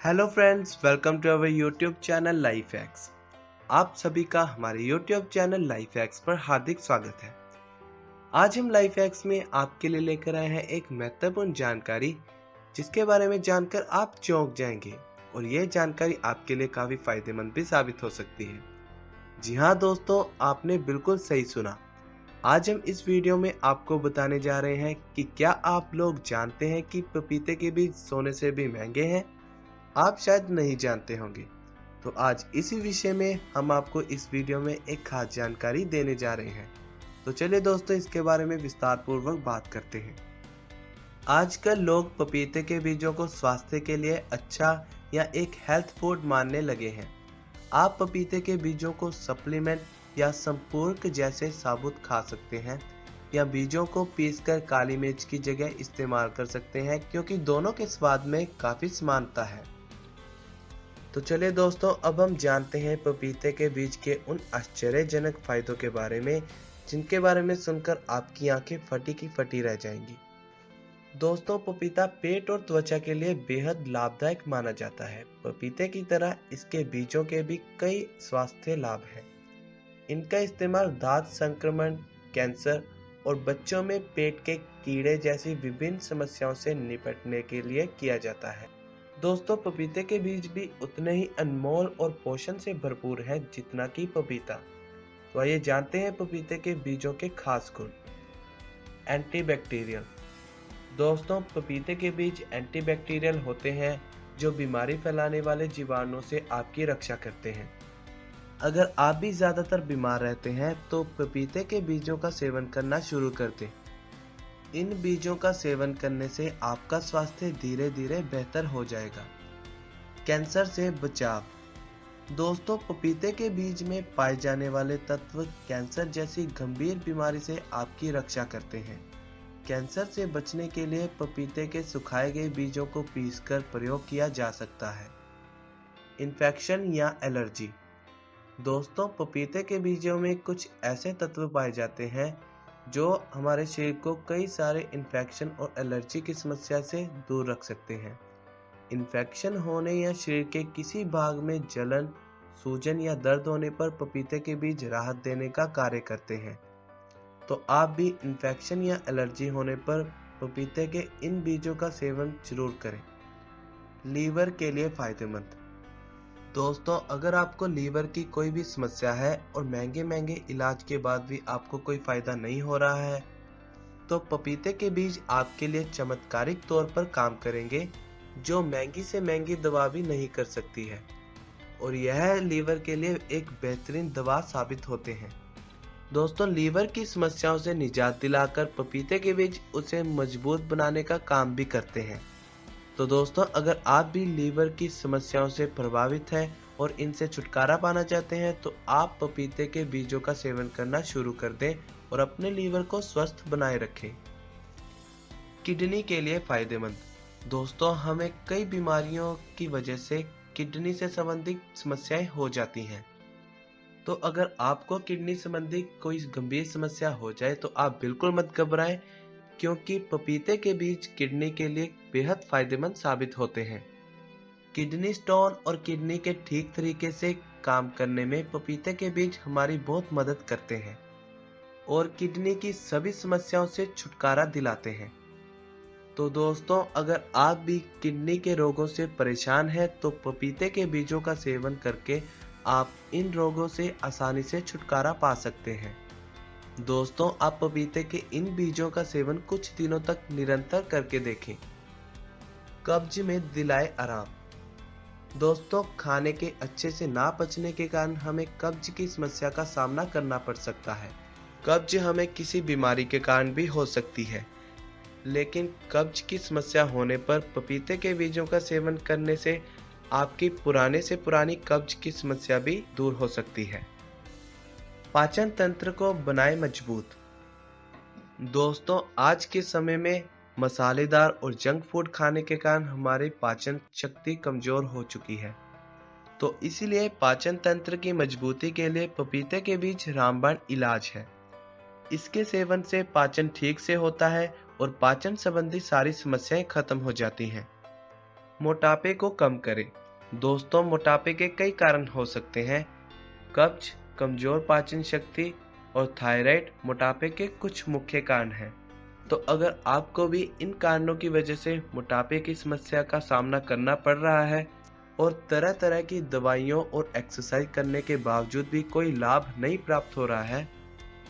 Hello friends, welcome to our YouTube channel life hacks. आप सभी का हमारे यूट्यूब चैनल लाइफ हैक्स पर हार्दिक स्वागत है। आज हम लाइफ हैक्स में आपके लिए लेकर आए हैं एक महत्वपूर्ण जानकारी, जिसके बारे में जानकर आप चौंक जाएंगे और ये जानकारी आपके लिए काफी फायदेमंद भी साबित हो सकती है। जी हाँ दोस्तों, आपने बिल्कुल सही सुना। आज हम इस वीडियो में आपको बताने जा रहे हैं कि क्या आप लोग जानते हैं कि पपीते के बीज सोने से भी महंगे हैं। आप शायद नहीं जानते होंगे। तो आज इसी विषय में हम आपको इस वीडियो में एक खास जानकारी देने जा रहे हैं। तो चलिए दोस्तों, इसके बारे में विस्तार पूर्वक बात करते हैं। आजकल लोग पपीते के बीजों को स्वास्थ्य के लिए अच्छा या एक हेल्थ फूड मानने लगे हैं। आप पपीते के बीजों को सप्लीमेंट या संपूरक जैसे साबुत खा सकते हैं, या बीजों को पीसकर काली मिर्च की जगह इस्तेमाल कर सकते हैं, क्योंकि दोनों के स्वाद में काफी समानता है। तो चलिए दोस्तों, अब हम जानते हैं पपीते के बीज के उन आश्चर्यजनक फायदों के बारे में, जिनके बारे में सुनकर आपकी आंखें फटी की फटी रह जाएंगी। दोस्तों, पपीता पेट और त्वचा के लिए बेहद लाभदायक माना जाता है। पपीते की तरह इसके बीजों के भी कई स्वास्थ्य लाभ हैं। इनका इस्तेमाल दांत संक्रमण, कैंसर और बच्चों में पेट के कीड़े जैसी विभिन्न समस्याओं से निपटने के लिए किया जाता है। दोस्तों, पपीते के बीज भी उतने ही अनमोल और पोषण से भरपूर हैं जितना कि पपीता। तो आइए जानते हैं पपीते के बीजों के खास गुण। एंटीबैक्टीरियल। दोस्तों, पपीते के बीज एंटीबैक्टीरियल होते हैं, जो बीमारी फैलाने वाले जीवाणुओं से आपकी रक्षा करते हैं। अगर आप भी ज्यादातर बीमार रहते हैं तो पपीते के बीजों का सेवन करना शुरू कर दें। इन बीजों का सेवन करने से आपका स्वास्थ्य धीरे धीरे बेहतर हो जाएगा। कैंसर से बचाव। दोस्तों, पपीते के बीज में पाए जाने वाले तत्व कैंसर जैसी गंभीर बीमारी से आपकी रक्षा करते हैं। कैंसर से बचने के लिए पपीते के सुखाए गए बीजों को पीसकर प्रयोग किया जा सकता है। इन्फेक्शन या एलर्जी। दोस्तों, पपीते के बीजों में कुछ ऐसे तत्व पाए जाते हैं जो हमारे शरीर को कई सारे इन्फेक्शन और एलर्जी की समस्या से दूर रख सकते हैं। इन्फेक्शन होने या शरीर के किसी भाग में जलन, सूजन या दर्द होने पर पपीते के बीज राहत देने का कार्य करते हैं। तो आप भी इन्फेक्शन या एलर्जी होने पर पपीते के इन बीजों का सेवन जरूर करें। लीवर के लिए फायदेमंद। दोस्तों, अगर आपको लीवर की कोई भी समस्या है और महंगे महंगे इलाज के बाद भी आपको कोई फायदा नहीं हो रहा है, तो पपीते के बीज आपके लिए चमत्कारिक तौर पर काम करेंगे, जो महंगी से महंगी दवा भी नहीं कर सकती है। और यह लीवर के लिए एक बेहतरीन दवा साबित होते हैं। दोस्तों, लीवर की समस्याओं से निजात दिलाकर पपीते के बीज उसे मजबूत बनाने का काम भी करते हैं। तो दोस्तों, अगर आप भी लीवर की समस्याओं से प्रभावित हैं और इनसे छुटकारा पाना चाहते हैं, तो आप पपीते के बीजों का सेवन करना शुरू कर दें और अपने लीवर को स्वस्थ बनाए रखें। किडनी के लिए फायदेमंद। दोस्तों, हमें कई बीमारियों की वजह से किडनी से संबंधित समस्याएं हो जाती हैं। तो अगर आपको किडनी संबंधी कोई गंभीर समस्या हो जाए तो आप बिल्कुल मत घबराएं, क्योंकि पपीते के बीज किडनी के लिए बेहद फायदेमंद साबित होते हैं। किडनी स्टोन और किडनी के ठीक तरीके से काम करने में पपीते के बीज हमारी बहुत मदद करते हैं और किडनी की सभी समस्याओं से छुटकारा दिलाते हैं। तो दोस्तों, अगर आप भी किडनी के रोगों से परेशान हैं तो पपीते के बीजों का सेवन करके आप इन रोगों से आसानी से छुटकारा पा सकते हैं। दोस्तों, आप पपीते के इन बीजों का सेवन कुछ दिनों तक निरंतर करके देखें। कब्ज में दिलाए आराम। दोस्तों, खाने के अच्छे से ना पचने के कारण हमें कब्ज की समस्या का सामना करना पड़ सकता है। कब्ज हमें किसी बीमारी के कारण भी हो सकती है, लेकिन कब्ज की समस्या होने पर पपीते के बीजों का सेवन करने से आपकी पुराने से पुरानी कब्ज की समस्या भी दूर हो सकती है। पाचन तंत्र को बनाए मजबूत। दोस्तों, आज के समय में मसालेदार और जंक फूड खाने के कारण हमारी पाचन शक्ति कमजोर हो चुकी है। तो इसीलिए पाचन तंत्र की मजबूती के लिए पपीते के बीज रामबाण इलाज है। इसके सेवन से पाचन ठीक से होता है और पाचन संबंधी सारी समस्याएं खत्म हो जाती हैं। मोटापे को कम करें। दोस्तों, मोटापे के कई कारण हो सकते हैं। कब्ज, कमजोर पाचन शक्ति और थायराइड मोटापे के कुछ मुख्य कारण हैं। तो अगर आपको भी इन कारणों की वजह से मोटापे की समस्या का सामना करना पड़ रहा है और तरह तरह की दवाइयों और एक्सरसाइज करने के बावजूद भी कोई लाभ नहीं प्राप्त हो रहा है,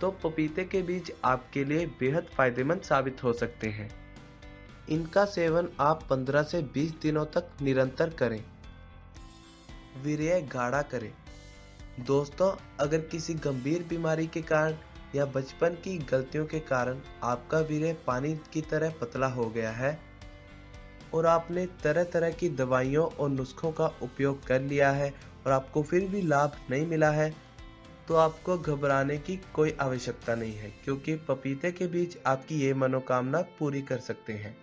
तो पपीते के बीज आपके लिए बेहद फायदेमंद साबित हो सकते हैं। इनका सेवन आप 15 से 20 दिनों तक निरंतर करें। वीर्य गाढ़ा करें। दोस्तों, अगर किसी गंभीर बीमारी के कारण या बचपन की गलतियों के कारण आपका वीर्य पानी की तरह पतला हो गया है और आपने तरह तरह की दवाइयों और नुस्खों का उपयोग कर लिया है और आपको फिर भी लाभ नहीं मिला है, तो आपको घबराने की कोई आवश्यकता नहीं है, क्योंकि पपीते के बीज आपकी ये मनोकामना पूरी कर सकते हैं।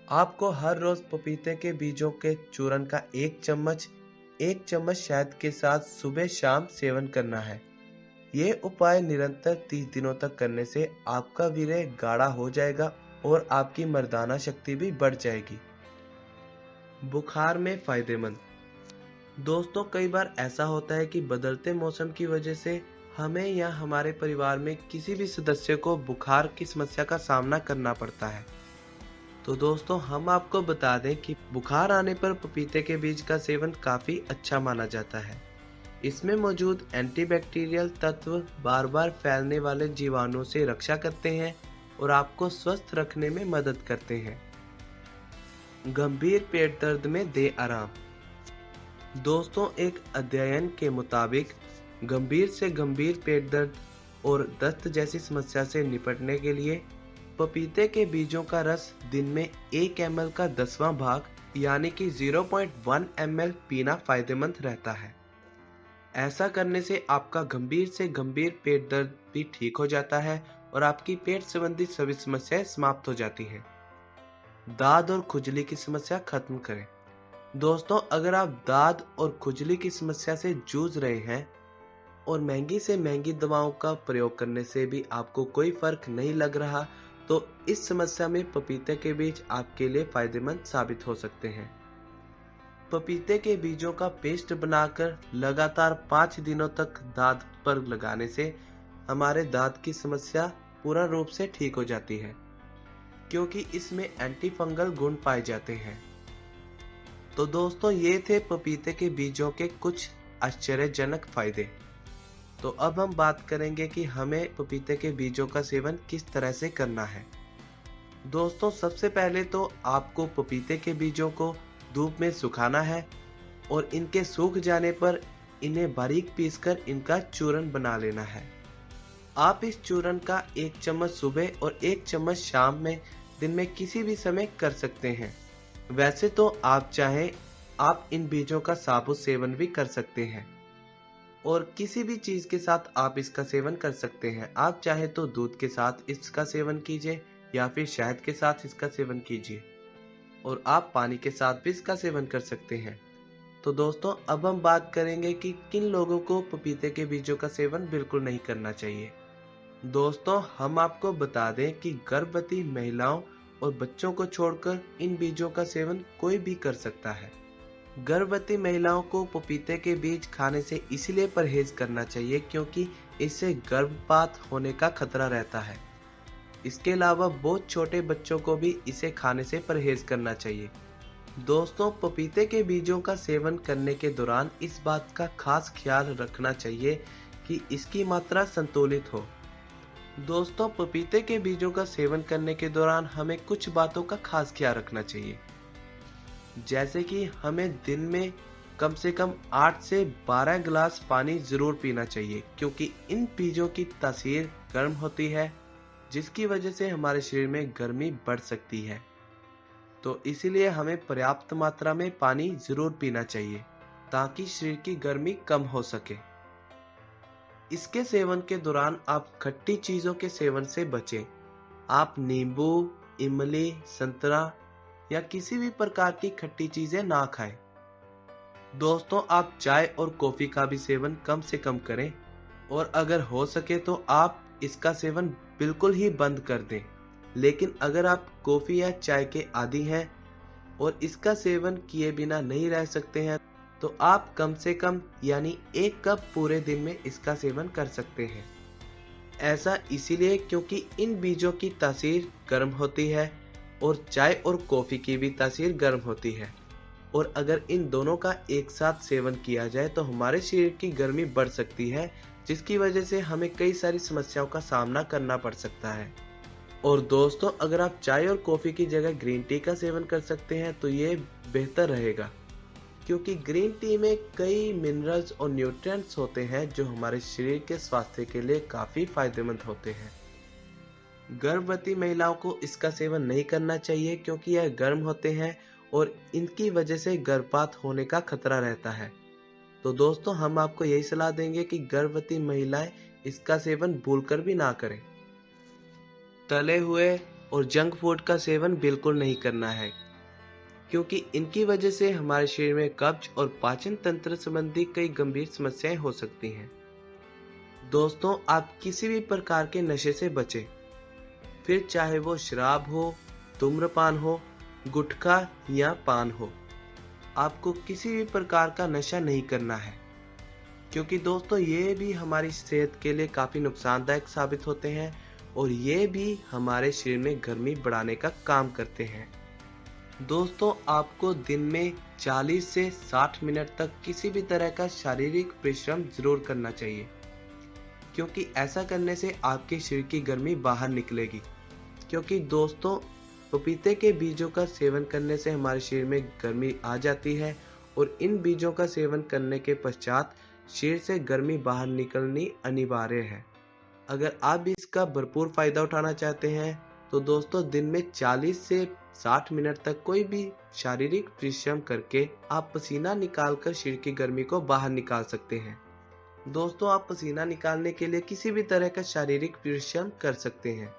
आपको हर रोज पपीते के बीजों के चूर्ण का एक चम्मच शहद के साथ सुबह शाम सेवन करना है। ये उपाय निरंतर 30 दिनों तक करने से आपका वीर्य गाढ़ा हो जाएगा और आपकी मर्दाना शक्ति भी बढ़ जाएगी। बुखार में फायदेमंद। दोस्तों, कई बार ऐसा होता है कि बदलते मौसम की वजह से हमें या हमारे परिवार में किसी भी सदस्य को बुखार की समस्या का सामना करना पड़ता है। तो दोस्तों, हम आपको बता दें कि बुखार आने पर पपीते के बीज का सेवन काफी अच्छा माना जाता है। इसमें मौजूद एंटीबैक्टीरियल तत्व बार बार फैलने वाले जीवाणुओं से रक्षा करते हैं और आपको स्वस्थ रखने में मदद करते हैं। गंभीर पेट दर्द में दे आराम। दोस्तों, एक अध्ययन के मुताबिक गंभीर से गंभीर पेट दर्द और दस्त जैसी समस्या से निपटने के लिए पपीते के बीजों का रस दिन में 1 ml का 10वां भाग यानी कि 0.1 ml पीना फायदेमंद रहता है। ऐसा करने से आपका गंभीर से गंभीर पेट दर्द भी ठीक हो जाता है और आपकी पेट संबंधी सभी समस्याएं समाप्त हो जाती हैं। दाद और खुजली की समस्या खत्म करें। दोस्तों, अगर आप दाद और खुजली की समस्या से जूझ रहे हैं और महंगी से महंगी दवाओं का प्रयोग करने से भी आपको कोई फर्क नहीं लग रहा, तो इस समस्या में पपीते के बीज आपके लिए फायदेमंद साबित हो सकते हैं। पपीते के बीजों का पेस्ट बनाकर लगातार 5 दिनों तक दांत पर लगाने से हमारे दांत की समस्या पूर्ण रूप से ठीक हो जाती है, क्योंकि इसमें एंटी फंगल गुण पाए जाते हैं। तो दोस्तों, ये थे पपीते के बीजों के कुछ आश्चर्यजनक फायदे। तो अब हम बात करेंगे कि हमें पपीते के बीजों का सेवन किस तरह से करना है। दोस्तों, सबसे पहले तो आपको पपीते के बीजों को धूप में सुखाना है और इनके सूख जाने पर इन्हें बारीक पीसकर इनका चूर्ण बना लेना है। आप इस चूर्ण का 1 चम्मच सुबह और 1 चम्मच शाम में दिन में किसी भी समय कर सकते हैं। वैसे तो आप चाहें आप इन बीजों का साबुत सेवन भी कर सकते हैं और किसी भी चीज के साथ आप इसका सेवन कर सकते हैं। आप चाहे तो दूध के साथ इसका सेवन कीजिए या फिर शहद के साथ इसका सेवन कीजिए और आप पानी के साथ भी इसका सेवन कर सकते हैं। तो दोस्तों, अब हम बात करेंगे कि किन लोगों को पपीते के बीजों का सेवन बिल्कुल नहीं करना चाहिए। दोस्तों, हम आपको बता दें कि गर्भवती महिलाओं और बच्चों को छोड़कर इन बीजों का सेवन कोई भी कर सकता है। गर्भवती महिलाओं को पपीते के बीज खाने से इसलिए परहेज करना चाहिए क्योंकि इससे गर्भपात होने का खतरा रहता है। इसके अलावा बहुत छोटे बच्चों को भी इसे खाने से परहेज करना चाहिए। दोस्तों, पपीते के बीजों का सेवन करने के दौरान इस बात का खास ख्याल रखना चाहिए कि इसकी मात्रा संतुलित हो। दोस्तों, पपीते के बीजों का सेवन करने के दौरान हमें कुछ बातों का खास ख्याल रखना चाहिए, जैसे कि हमें दिन में कम से कम 8 से 12 गिलास पानी जरूर पीना चाहिए, क्योंकि इन बीजों की तासीर गर्म होती है जिसकी वजह से हमारे शरीर में गर्मी बढ़ सकती है। तो इसीलिए हमें पर्याप्त मात्रा में पानी जरूर पीना चाहिए ताकि शरीर की गर्मी कम हो सके। इसके सेवन के दौरान आप खट्टी चीजों के सेवन से बचें। आप नींबू, इमली, संतरा या किसी भी प्रकार की खट्टी चीजें ना खाएं। दोस्तों, आप चाय और कॉफी का भी सेवन कम से कम करें और अगर हो सके तो आप इसका सेवन बिल्कुल ही बंद कर दें। लेकिन अगर आप कॉफी या चाय के आदी हैं और इसका सेवन किए बिना नहीं रह सकते हैं तो आप कम से कम यानी 1 कप पूरे दिन में इसका सेवन कर सकते हैं। ऐसा इसीलिए क्योंकि इन बीजों की तासीर गर्म होती है और चाय और कॉफ़ी की भी तासीर गर्म होती है, और अगर इन दोनों का एक साथ सेवन किया जाए तो हमारे शरीर की गर्मी बढ़ सकती है, जिसकी वजह से हमें कई सारी समस्याओं का सामना करना पड़ सकता है। और दोस्तों, अगर आप चाय और कॉफ़ी की जगह ग्रीन टी का सेवन कर सकते हैं तो ये बेहतर रहेगा, क्योंकि ग्रीन टी में कई मिनरल्स और न्यूट्रिएंट्स होते हैं जो हमारे शरीर के स्वास्थ्य के लिए काफ़ी फायदेमंद होते हैं। गर्भवती महिलाओं को इसका सेवन नहीं करना चाहिए क्योंकि यह गर्म होते हैं और इनकी वजह से गर्भपात होने का खतरा रहता है। तो दोस्तों, हम आपको यही सलाह देंगे कि गर्भवती महिलाएं इसका सेवन भूलकर भी ना करें। तले हुए और जंक फूड का सेवन बिल्कुल नहीं करना है, क्योंकि इनकी वजह से हमारे शरीर में कब्ज और पाचन तंत्र संबंधी कई गंभीर समस्याएं हो सकती हैं। दोस्तों, आप किसी भी प्रकार के नशे से बचें, फिर चाहे वो शराब हो, धूम्रपान हो, गुटखा या पान हो। आपको किसी भी प्रकार का नशा नहीं करना है, क्योंकि दोस्तों ये भी हमारी सेहत के लिए काफ़ी नुकसानदायक साबित होते हैं और ये भी हमारे शरीर में गर्मी बढ़ाने का काम करते हैं। दोस्तों, आपको दिन में 40 से 60 मिनट तक किसी भी तरह का शारीरिक परिश्रम जरूर करना चाहिए, क्योंकि ऐसा करने से आपके शरीर की गर्मी बाहर निकलेगी। क्योंकि दोस्तों, पपीते के बीजों का सेवन करने से हमारे शरीर में गर्मी आ जाती है और इन बीजों का सेवन करने के पश्चात शरीर से गर्मी बाहर निकलनी अनिवार्य है। अगर आप भी इसका भरपूर फायदा उठाना चाहते हैं तो दोस्तों, दिन में 40 से 60 मिनट तक कोई भी शारीरिक परिश्रम करके आप पसीना निकालकर शरीर की गर्मी को बाहर निकाल सकते हैं। दोस्तों, आप पसीना निकालने के लिए किसी भी तरह का शारीरिक परिश्रम कर सकते हैं,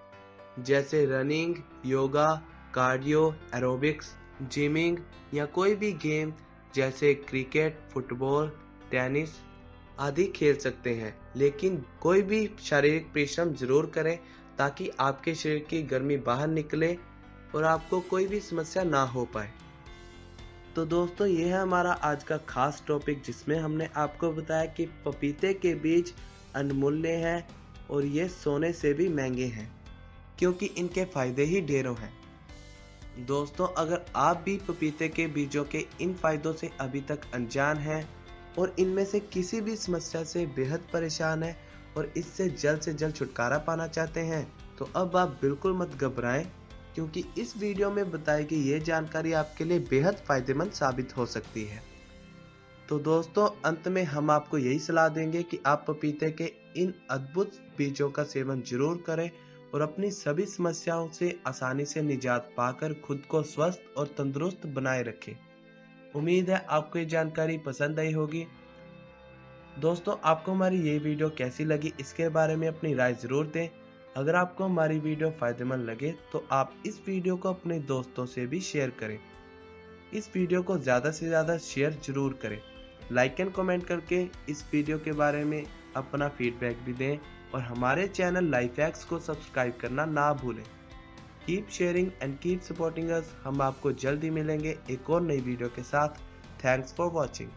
जैसे running, yoga, cardio, aerobics, gymming या कोई भी गेम जैसे क्रिकेट, फुटबॉल, टेनिस आदि खेल सकते हैं। लेकिन कोई भी शारीरिक परिश्रम जरूर करें ताकि आपके शरीर की गर्मी बाहर निकले और आपको कोई भी समस्या ना हो पाए। तो दोस्तों, ये है हमारा आज का खास टॉपिक, जिसमें हमने आपको बताया कि पपीते के बीज अनमूल्य हैं और ये सोने से भी महंगे हैं, क्योंकि इनके फायदे ही ढेरों हैं। दोस्तों, अगर आप भी पपीते के बीजों के इन फायदों से अभी तक अनजान हैं और इनमें से किसी भी समस्या से बेहद परेशान हैं और इससे जल्द से जल्द छुटकारा पाना चाहते हैं, तो अब आप बिल्कुल मत घबराएं, क्योंकि इस वीडियो में बताई गई ये जानकारी आपके लिए बेहद फायदेमंद साबित हो सकती है। तो दोस्तों, अंत में हम आपको यही सलाह देंगे कि आप पपीते के इन अद्भुत बीजों का सेवन जरूर करें और अपनी सभी समस्याओं से आसानी से निजात पाकर खुद को स्वस्थ और तंदुरुस्त बनाए रखें। उम्मीद है आपको ये जानकारी पसंद आई होगी। दोस्तों, आपको हमारी ये वीडियो कैसी लगी इसके बारे में अपनी राय जरूर दें। अगर आपको हमारी वीडियो फायदेमंद लगे तो आप इस वीडियो को अपने दोस्तों से भी शेयर करें। इस वीडियो को ज़्यादा से ज़्यादा शेयर जरूर करें। लाइक एंड कमेंट करके इस वीडियो के बारे में अपना फीडबैक भी दें और हमारे चैनल लाइफ हैक्स को सब्सक्राइब करना ना भूलें। Keep sharing and keep supporting us. हम आपको जल्दी मिलेंगे एक और नई वीडियो के साथ। Thanks for watching.